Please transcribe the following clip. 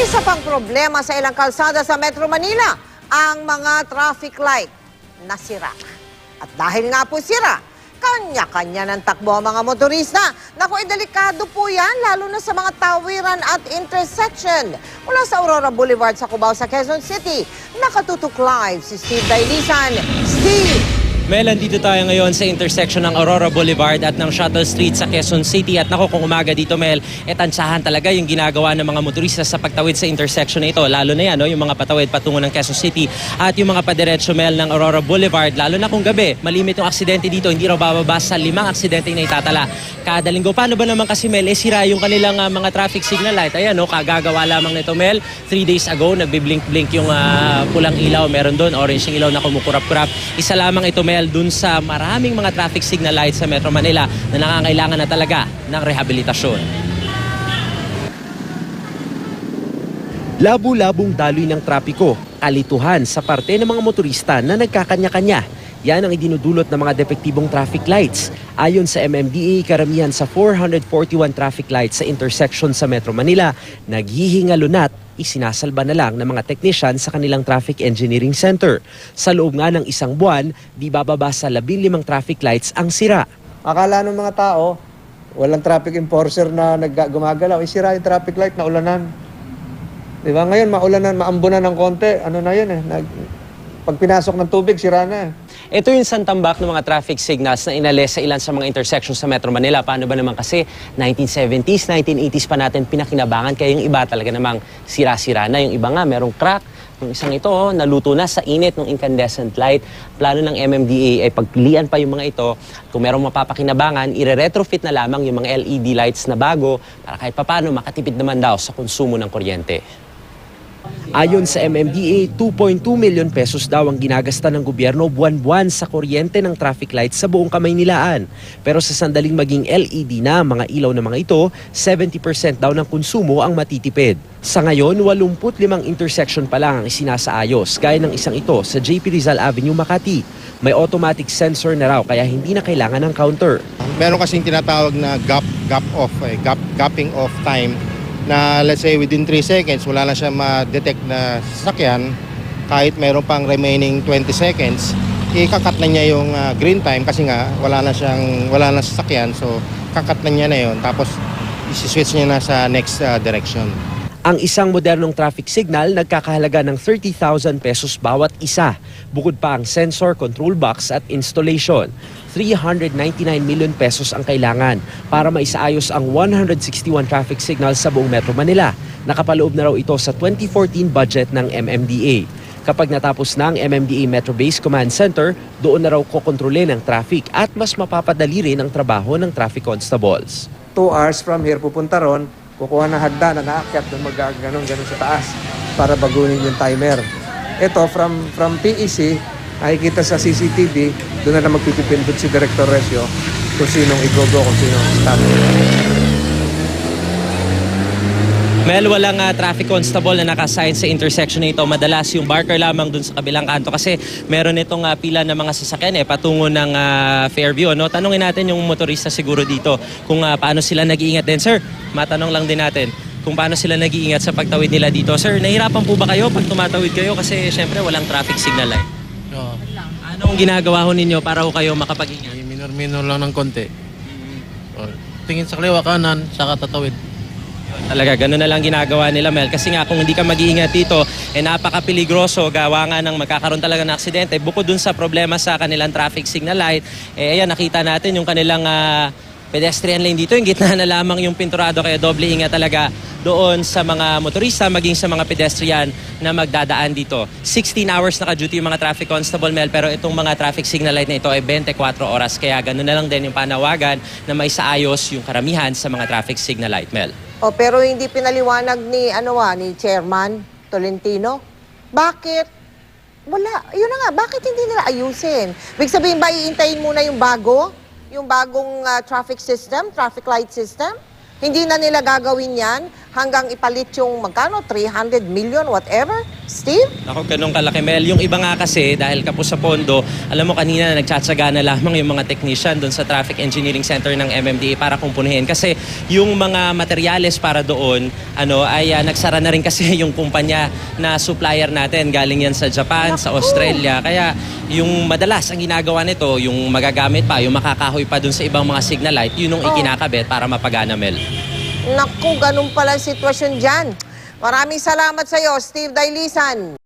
Isa pang problema sa ilang kalsada sa Metro Manila, ang mga traffic light nasira. At dahil nga po sira, kanya-kanya ng takbo ang mga motorista. Naku, delikado po yan, lalo na sa mga tawiran at intersection. Mula sa Aurora Boulevard sa Cubao sa Quezon City, nakatutok live si Steve Dailisan. Steve! Mel, andito tayo ngayon sa intersection ng Aurora Boulevard at ng Shuttle Street sa Quezon City. At nako, kung umaga dito, Mel, tansyahan talaga yung ginagawa ng mga motorista sa pagtawid sa intersection na ito. Lalo na yan, no, yung mga patawid patungo ng Quezon City at yung mga padiretso, Mel, ng Aurora Boulevard. Lalo na kung gabi, malimit yung aksidente dito. Hindi raw bababa sa 5 aksidente na itatala kada linggo. Paano ba naman kasi, Mel, sira yung kanilang mga traffic signal light? Ayan, no, kagagawa lamang nito, Mel. 3 days ago, nagbiblink-blink yung pulang ilaw. Meron doon, orange yung ilaw na kumukurap-kurap. Isa lamang ito, Mel, dun sa maraming mga traffic signal lights sa Metro Manila na nangangailangan na talaga ng rehabilitasyon. Labo-labong daloy ng trapiko, kalituhan sa parte ng mga motorista na nagkakanya-kanya. Yan ang idinudulot ng mga depektibong traffic lights. Ayon sa MMDA, karamihan sa 441 traffic lights sa intersection sa Metro Manila, naghihingalo isinasalba na lang ng mga technician sa kanilang traffic engineering center. Sa loob nga ng isang buwan, di bababa sa 15 traffic lights ang sira. Akala ng mga tao, walang traffic enforcer na gumagalaw, sira yung traffic light na ulanan. Di ba? Ngayon, maulanan, maambunan ng konti. Ano na yun eh? Pag pinasok ng tubig, sira na eh. Ito yung santambak ng mga traffic signals na inalis sa ilan sa mga intersections sa Metro Manila. Paano ba naman kasi 1970s, 1980s pa natin pinakinabangan, kaya yung iba talaga namang sira-sira na. Yung iba nga merong crack. Yung isang ito, naluto na sa init ng incandescent light. Plano ng MMDA ay pagpilian pa yung mga ito. Kung merong mapapakinabangan, ire-retrofit na lamang yung mga LED lights na bago para kahit papano makatipid naman daw sa konsumo ng kuryente. Ayon sa MMDA, 2.2 million pesos daw ang ginagasta ng gobyerno buwan-buwan sa kuryente ng traffic lights sa buong Kamaynilaan. Pero sa sandaling maging LED na ang mga ilaw ng mga ito, 70% daw ng konsumo ang matitipid. Sa ngayon, 85 intersection pa lang ang isinasaayos, gaya ng isang ito sa JP Rizal Avenue, Makati. May automatic sensor na raw kaya hindi na kailangan ng counter. Meron kasing tinatawag na gapping off time, na let's say within 3 seconds wala na siya ma-detect na sasakyan, kahit meron pang remaining 20 seconds, ikakat na niya yung green time kasi nga wala na sasakyan, so kakat na niya na yun, tapos isi-switch niya na sa next direction. Ang isang modernong traffic signal nagkakahalaga ng 30,000 pesos bawat isa. Bukod pa ang sensor, control box at installation. 399 million pesos ang kailangan para maisaayos ang 161 traffic signals sa buong Metro Manila. Nakapaloob na raw ito sa 2014 budget ng MMDA. Kapag natapos na ang MMDA Metro Base Command Center, doon na raw kokontrolin ang traffic at mas mapapadali rin ang trabaho ng traffic constables. 2 hours from here, pupunta ron, kukuha ng hagdan na naakyat doon mag-ganon sa taas para baguhin yung timer. Ito, from PEC, nakikita sa CCTV, doon na magpipindot si Director Resio kung sinong igogo, kung sinong stop. Mel, walang traffic constable na nakasign sa intersection na ito. Madalas yung barker lamang dun sa kabilang kanto kasi meron itong pila ng mga sasakyan patungo ng Fairview. No? Tanungin natin yung motorista siguro dito kung paano sila nag-iingat din. Sir, matanong lang din natin kung paano sila nag-iingat sa pagtawid nila dito. Sir, nahihirapan po ba kayo pag tumatawid kayo kasi syempre walang traffic signal light? Oo. Anong ginagawa ho ninyo para ho kayo makapag-ingat? Minor-minor lang ng konti. Tingin sa kaliwa kanan, saka tatawid. Talaga, ganun na lang ginagawa nila, Mel. Kasi nga kung hindi ka mag-iingat dito, napaka-peligroso, gawa nga ng magkakaroon talaga ng aksidente. Bukod dun sa problema sa kanilang traffic signal light, ayan, nakita natin yung kanilang pedestrian lane dito. Yung gitna na lamang yung pinturado, kaya doble ingat talaga doon sa mga motorista, maging sa mga pedestrian na magdadaan dito. 16 hours naka-duty yung mga traffic constable, Mel, pero itong mga traffic signal light na ito ay 24 oras. Kaya ganun na lang din yung panawagan na may saayos yung karamihan sa mga traffic signal light, Mel. Pero hindi pinaliwanag ni Chairman Tolentino. Bakit? Wala. Yun na nga, bakit hindi nila ayusin? Ibig sabihin ba, iintayin muna yung bagong traffic system, traffic light system? Hindi na nila gagawin yan hanggang ipalit yung magkano, 300 million, whatever? Steve? Ako, ganun kalaki, Mel. Yung iba nga kasi, dahil kapos sa pondo, alam mo kanina nagtsatsaga na lamang yung mga technician doon sa Traffic Engineering Center ng MMDA para kumpunihin. Kasi yung mga materyales para doon, ay nagsara na rin kasi yung kumpanya na supplier natin. Galing yan sa Japan, sa Australia. Kaya yung madalas ang ginagawa nito, yung magagamit pa, yung makakahoy pa doon sa ibang mga signal light, yun yung ikinakabit para mapagana, Mel. Naku, ganun pala ang sitwasyon dyan. Maraming salamat sa iyo, Steve Dailisan.